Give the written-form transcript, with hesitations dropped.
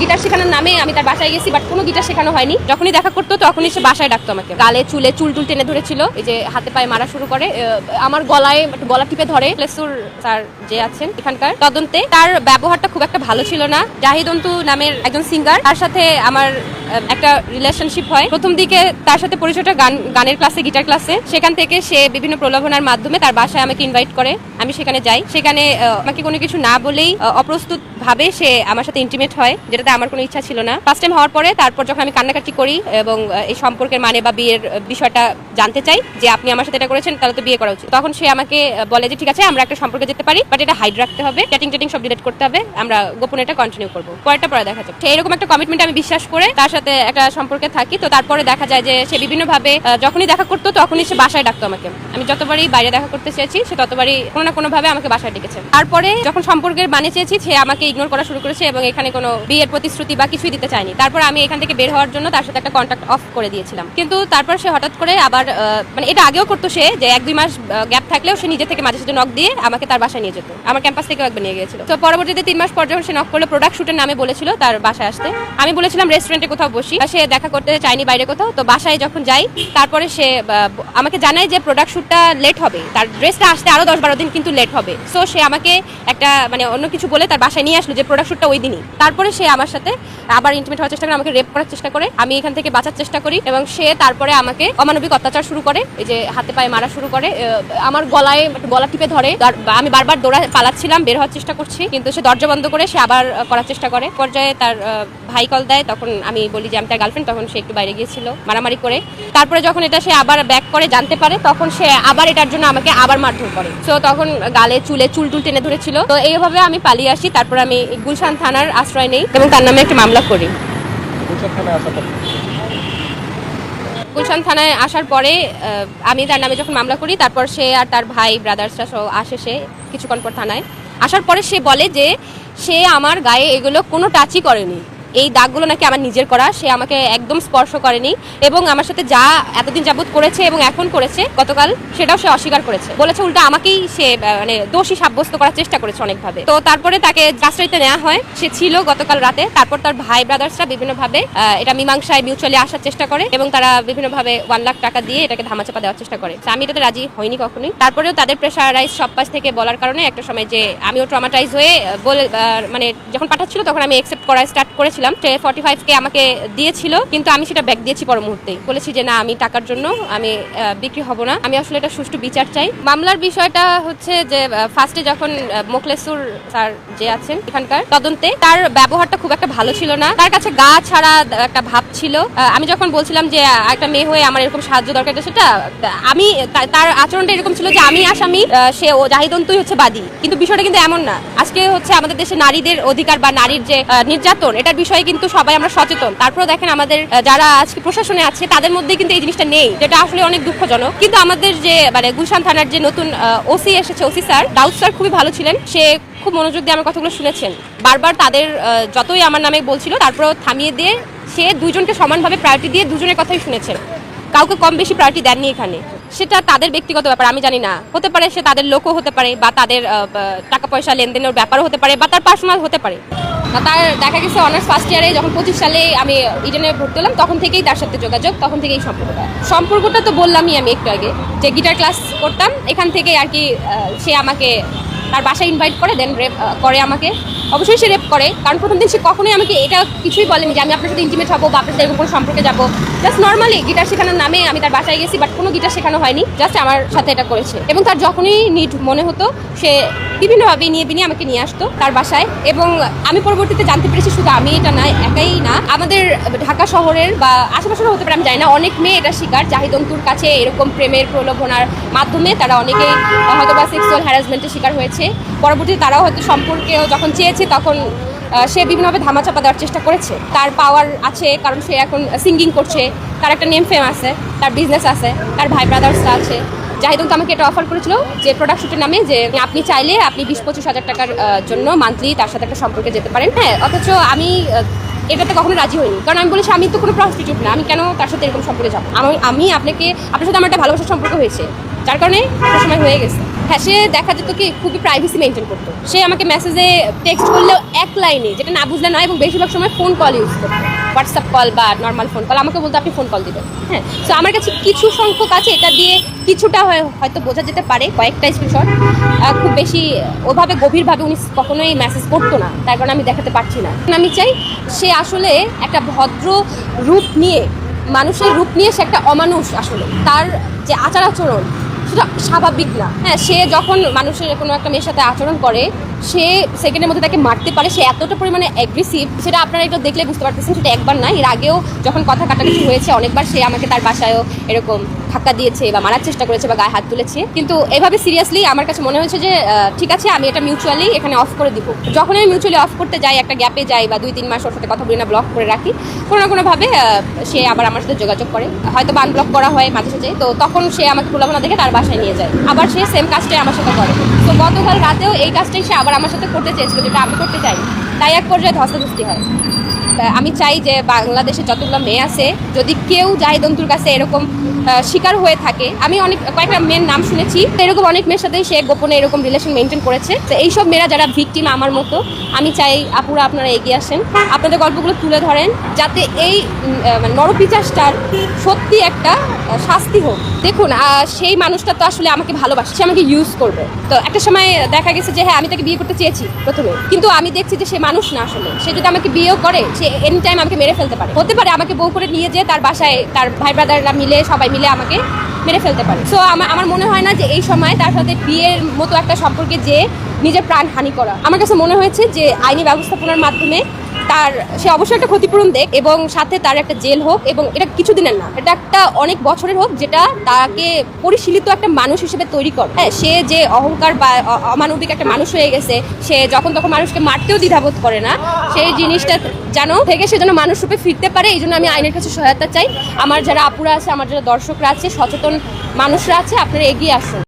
Guitar শেখানোর নামে আমি তার বাসায় গেছি, বাট কোনো গিটার শেখানো হয়নি। যখনই দেখা করতো তখনই সে বাসায় ডাকতো আমাকে। গালে চুলে চুল টেনে ধরেছিল, এই যে হাতে পায়ে মারা শুরু করে, আমার গলায় গলা টিপে ধরে। প্লেসুর স্যার যে আছেন এখানকার তদন্তে, তার ব্যবহারটা খুব একটা ভালো ছিল না। জাহিদ অন্তু নামের একজন সিঙ্গার, তার সাথে আমার একটা রিলেশনশিপ হয়। প্রথম দিকে তার সাথে পরিচয়টা গানের ক্লাসে, গিটার ক্লাসে। সেখান থেকে সে বিভিন্ন প্রলোভনার মাধ্যমে তার বাসায় আমাকে ইনভাইট করে। আমি সেখানে যাই। সেখানে আমাকে কোনো কিছু না বলেই অপ্রস্তুত ভাবে সে আমার সাথে ইন্টিমেট হয়, যেটাতে আমার কোনো ইচ্ছা ছিল না। ফার্স্ট টাইম হওয়ার পরে তারপর যখন আমি কান্নাকাটি করি এবং এই সম্পর্কের মানে বা বিয়ের বিষয়টা জানতে চাই, যে আপনি আমার সাথে এটা করেছেন তাহলে তো বিয়ে করা উচিত, তখন সে আমাকে বলে যে ঠিক আছে আমরা একটা সম্পর্কে যেতে পারি, বাট এটা হাইড রাখতে হবে, চ্যাটিং সব ডিলিট করতে হবে, আমরা গোপনে এটা কন্টিনিউ করবো, পরে দেখা যাবে। সে এরকম একটা কমিটমেন্ট আমি বিশ্বাস করে তার সাথে একটা সম্পর্কে থাকি। তো তারপরে দেখা যায় যে সে বিভিন্নভাবে যখনই দেখা করতো তখনই সে বাসায় ডাকতো আমাকে। আমি যতবারই বাইরে দেখা করতে চেয়েছি সে ততবারই কোনো না কোনো ভাবে আমাকে বাসায় ডেকেছে। তারপরে যখন সম্পর্কের মানে চেয়েছি সে আমাকে ইগনোর করা শুরু করেছে এবং এখানে কোনো বিয়ের প্রতিশ্রুতি বা কিছুই দিতে চায়নি। তারপর আমি এখান থেকে বের হওয়ার জন্য তার সাথে একটা কন্ট্যাক্ট অফ করে দিয়েছিলাম। কিন্তু তারপর সে হঠাৎ করে আবার মানে এটা আগেও করতো সে, যে 1-2 মাস গ্যাপ থাকলেও সে নিজে থেকে মাঝে সাথে নক দিয়ে আমাকে তার বাসায় নিয়ে যেত। আমার ক্যাম্পাস থেকেও একবার নিয়ে গিয়েছিল। তো পরবর্তীতে 3 মাস পর যখন সে নক করলো, প্রোডাক্ট শুটের নামে বলেছিল তার বাসায় আসতে। আমি বলেছিলাম রেস্টুরেন্টে কোথাও বসি, সে দেখা করতে চায়নি বাইরে কোথাও। তো বাসায় যখন যাই তারপরে সে আমাকে জানায় যে প্রোডাক্ট শুটটা লেট হবে, তার ড্রেসটা আসতে আরো 10-12 দিন কিন্তু লেট হবে। সো সে আমাকে একটা মানে অন্য কিছু বলে তার বাসায় নিয়ে আসলো, যে প্রোডাক্ট শুটটা ওই দিনই। তারপরে সে আমার সাথে আবার ইন্টিমেট হওয়ার চেষ্টা করে, আমাকে রেপ করার চেষ্টা করে। আমি এখান থেকে বাঁচার চেষ্টা করি এবং সে তারপরে আমাকে অমানবিক অত্যাচার শুরু করে, এই যে হাতে পায়ে মারা শুরু করে, আমার গলায় গলা টিপে ধরে। আমি বারবার পালাচ্ছিলাম, বের হওয়ার চেষ্টা করছি, কিন্তু সে দরজা বন্ধ করে সে আবার করার চেষ্টা করে। পর্যায়ে তার ভাই কল দেয়, তখন আমি বলি যে আমি তার গার্লফ্রেন্ড। তখন সে একটু বাইরে গিয়েছিল মারামারি করে। তারপরে যখন এটা সে আবার ব্যাক করে জানতে পারে, তখন সে আবার এটার জন্য আমাকে আবার মারধর করে। তো তখন গালে চুলে চুল টেনে ধরেছিল। তো এইভাবে আমি পালিয়ে আসি। তারপর আমি গুলশান থানার আশ্রয় নেই এবং তার নামে একটা মামলা করি। গুলশান থানায় আসার পরে আমি তার নামে যখন মামলা করি, তারপর সে আর তার ভাই ব্রাদার্সরা সহ আসে। সে কিছুক্ষণ পর থানায় আসার পরে সে বলে যে সে আমার গায়ে এগুলো কোনো টাচই করেনি, এই দাগগুলো নাকি আমার নিজের করা, সে আমাকে একদম স্পর্শ করেনি এবং আমার সাথে যা এতদিন যাবত করেছে এবং এখন করেছে গতকাল, সেটাও সে অস্বীকার করেছে। বলেছে উল্টা আমাকেই সে মানে দোষী সাব্যস্ত করার চেষ্টা করেছে অনেকভাবে। তো তারপরে তাকে কাস্টাডিতে নেওয়া হয়। সে ছিল গতকাল রাতে। তারপর তার ভাই ব্রাদার্সরা বিভিন্নভাবে এটা মীমাংসায় মিউচুয়ালি আসার চেষ্টা করে এবং তারা বিভিন্নভাবে 1 লাখ টাকা দিয়ে এটাকে ধামাচাপা দেওয়ার চেষ্টা করে। আমি এটাতে রাজি হইনি কখনোই। তারপরেও তাদের প্রেশারাইজ সব পাশ থেকে বলার কারণে একটা সময় যে আমিও ট্রমাটাইজ হয়ে মানে যখন পাঠাচ্ছিল তখন আমি অ্যাকসেপ্ট করা স্টার্ট করেছিলাম। 45K আমাকে দিয়েছিল, কিন্তু আমি সেটা ব্যাক দিয়েছি পর মুহূর্তেই। বলেছি যে না, আমি টাকার জন্য আমি বিক্রি হব না, আমি আসলে এটা সুষ্ঠু বিচার চাই। মামলার বিষয়টা হচ্ছে যে ফার্স্টে যখন মোখলেসুর স্যার যে আছেন এখানকার তদন্তে, তার ব্যবহারটা খুব একটা ভালো ছিল না। তার কাছে গা ছাড়া একটা ভাব ছিল। আমি যখন বলছিলাম যে একটা মেয়ে হয়ে আমার এরকম সাহায্য দরকার, সেটা আমি তার আচরণটা এরকম ছিল যে আমি আসামি, সে ও জাহিদ অন্তুই হচ্ছে বাদী। কিন্তু বিষয়টা কিন্তু এমন না। আজকে হচ্ছে আমাদের দেশে নারীদের অধিকার বা নারীর যে নির্যাতন, এটার বিষয়ে কিন্তু সবাই আমরা সচেতন। তারপরে দেখেন আমাদের যারা আজকে প্রশাসনে আছে তাদের মধ্যে কিন্তু এই জিনিসটা নেই, যেটা আসলে অনেক দুঃখজনক। কিন্তু আমাদের যে মানে গুলশান থানার যে নতুন ওসি এসেছে, ওসি স্যার দাউদ স্যার খুবই ভালো ছিলেন। সে খুব মনোযোগ দিয়ে আমার কথাগুলো শুনেছেন। বারবার তাদের যতই আমার নামে বলছিল তারপর থামিয়ে দিয়ে সে দুজনকে সমানভাবে প্রায়োরিটি দিয়ে দুজনের কথাই শুনেছেন, কাউকে কম বেশি প্রায়োরিটি দেননি এখানে। সেটা তাদের ব্যক্তিগত ব্যাপার, আমি জানি না। হতে পারে সে তাদের লোকও হতে পারে, বা তাদের টাকা পয়সা লেনদেনের ব্যাপারও হতে পারে, বা তার পার্সোনাল হতে পারে। তার দেখা গেছে অনার্স ফার্স্ট ইয়ারে যখন 25 সালে আমি ইডেনে ভর্তি হলাম, তখন থেকেই তার সাথে যোগাযোগ, তখন থেকেই সম্পর্কটা তো বললামই আমি একটু আগে, যে গিটার ক্লাস করতাম এখান থেকে আর কি। সে আমাকে তার বাসায় ইনভাইট করে, দেন রেপ করে আমাকে। অবশ্যই সে রেপ করে, কারণ প্রথম দিন সে কখনোই আমাকে এটা কিছুই বলেনি যে আমি আপনার সাথে ইন্টিমেট হবো বা আপনার সাথে এরকম কোনো সম্পর্কে যাবো। জাস্ট নর্মালি গিটার শেখানোর নামে আমি তার বাসায় গেছি, বাট কোনো গিটার শেখানো হয়নি, জাস্ট আমার সাথে এটা করেছে। এবং তার যখনই নিড মনে হতো সে বিভিন্নভাবে নিয়ে আমাকে নিয়ে আসতো তার বাসায়। এবং আমি পরবর্তীতে জানতে পেরেছি শুধু আমি এটা না, একাই না, আমাদের ঢাকা শহরের বা আশেপাশেও হতে পারে, আমি জানি না, অনেক মেয়ে এটা শিকার। জাহিদ অন্তুর কাছে এরকম প্রেমের প্রলোভনার মাধ্যমে তারা অনেকেই হয়তো বা সেক্সুয়াল হ্যারাসমেন্টের শিকার হয়েছে। পরবর্তীতে তারাও হয়তো সম্পর্কেও যখন চেয়েছে তখন সে বিভিন্নভাবে ধামাচাপা দেওয়ার চেষ্টা করেছে। তার পাওয়ার আছে, কারণ সে এখন সিঙ্গিং করছে, তার একটা নেম ফেম আছে, তার বিজনেস আছে, তার ভাই ব্রাদার্সরা আছে। জাহিদ অন্তু আমাকে এটা অফার করেছিল যে প্রোডাক্ট শুটের নামে, যে আপনি চাইলে আপনি 20-25 হাজার টাকার জন্য মান্থলি তার সাথে একটা সম্পর্কে যেতে পারেন। হ্যাঁ, অথচ আমি এটাতে কখনো রাজি হইনি, কারণ আমি বলেছি আমি তো কোনো প্রস্টিটিউট না, আমি কেন তার সাথে এরকম সম্পর্কে যাবো। আমি আপনার সাথে আমার একটা ভালোবাসার সম্পর্ক হয়েছে, যার কারণে একটা সময় হয়ে গেছে। হ্যাঁ, সে দেখা যেত কি খুবই প্রাইভেসি মেনটেন করতো। সে আমাকে মেসেজে টেক্সট করলেও এক লাইনে, যেটা না বুঝলে নয়, এবং বেশিরভাগ সময় ফোন কল ইউজ করতো, হোয়াটসঅ্যাপ কল বা নর্মাল ফোন কল। আমাকে বলতো আপনি ফোন কল দিবেন। হ্যাঁ, তো আমার কাছে কিছু সংখ্যক আছে, এটা দিয়ে কিছুটা হয়তো বোঝা যেতে পারে, কয়েকটা স্ক্রিনশট। খুব বেশি ওভাবে গভীরভাবে উনি কখনোই মেসেজ করতো না, তার কারণে আমি দেখাতে পারছি না। আমি চাই সে আসলে একটা ভদ্র রূপ নিয়ে, মানুষের রূপ নিয়ে সে একটা অমানুষ। আসলে তার যে আচার আচরণ সেটা স্বাভাবিক না। হ্যাঁ, সে যখন মানুষের কোনো একটা মেয়ের সাথে আচরণ করে, সে সেকেন্ডের মধ্যে তাকে মারতে পারে, সে এতটা পরিমাণে অ্যাগ্রেসিভ, সেটা আপনারা একটু দেখলে বুঝতে পারতেছেন। সেটা একবার না, এর আগেও যখন কথা কাটাকাটি হয়েছে অনেকবার, সে আমাকে তার বাসায়ও এরকম ধাক্কা দিয়েছে বা মারার চেষ্টা করেছে বা গায়ে হাত তুলেছে। কিন্তু এভাবে সিরিয়াসলি আমার কাছে মনে হয়েছে যে ঠিক আছে, আমি এটা মিউচুয়ালি এখানে অফ করে দিব। যখন আমি মিউচুয়ালি অফ করতে যাই, একটা গ্যাপে যাই বা 2-3 মাস ওর সাথে কথা বলি না, ব্লক করে রাখি, কোনো না কোনোভাবে সে আবার আমার সাথে যোগাযোগ করে, হয়তো বা আনব্লক করা হয় মাঝে সাঝে। তো তখন সে আমাকে খোলামেলা দেখে তার বাসায় নিয়ে যায়, আবার সে সেম কাজটাই আমার সাথে করে। তো গতকাল রাতেও এই কাজটাই সে আবার আমার সাথে করতে চেয়েছিল, যেটা আমি করতে চাই। তাই এক পর্যায়ে ধস্তাধস্তি হয়। আমি চাই যে বাংলাদেশে যতগুলো মেয়ে আছে, যদি কেউ জাহিদ অন্তুর কাছে এরকম শিকার হয়ে থাকে, আমি কয়েকটা মেয়ের নাম শুনেছি, এরকম অনেক মেয়ের সাথে সে গোপনে এরকম রিলেশন মেনটেন করেছে। তো এইসব মেয়েরা যারা ভিকটিম আমার মতো, আমি চাই আপুরা আপনারা এগিয়ে আসেন, আপনাদের গল্পগুলো তুলে ধরেন, যাতে এই নরপিচাসটার সত্যি একটা শাস্তি হোক। দেখুন, সেই মানুষটা তো আসলে আমাকে ভালোবাসে, সে আমাকে ইউজ করবে। তো একটা সময় দেখা গেছে যে হ্যাঁ, আমি তাকে বিয়ে করতে চেয়েছি প্রথমে, কিন্তু আমি দেখছি যে সে মানুষ না। আসলে সে যদি আমাকে বিয়েও করে, সে এনি টাইম আমাকে মেরে ফেলতে পারে। হতে পারে আমাকে বউ করে নিয়ে যেয়ে তার বাসায় তার ভাই ব্রাদাররা মিলে, সবাই মিলে আমাকে মেরে ফেলতে পারে। সো আমার মনে হয় না যে এই সময় তার সাথে বিয়ের মতো একটা সম্পর্কে যে নিজের প্রাণ হানি করা। আমার কাছে মনে হয়েছে যে আইনি ব্যবস্থাপনার মাধ্যমে সে অবশ্যই একটা ক্ষতিপূরণ দেখ, এবং সাথে তার একটা জেল হোক, এবং এটা কিছুদিনের না, এটা একটা অনেক বছরের হোক, যেটা তাকে পরিশীলিত একটা মানুষ হিসেবে তৈরি করে। হ্যাঁ, সে যে অহংকার বা অমানবিক একটা মানুষ হয়ে গেছে, সে যখন তখন মানুষকে মারতেও দ্বিধাবোধ করে না, সেই জিনিসটা যেন থেকে সে যেন মানুষ রূপে ফিরতে পারে। এই জন্য আমি আইনের কাছে সহায়তা চাই। আমার যারা আপুরা আছে, আমার যারা দর্শকরা আছে, সচেতন মানুষরা আছে, আপনারা এগিয়ে আসুন।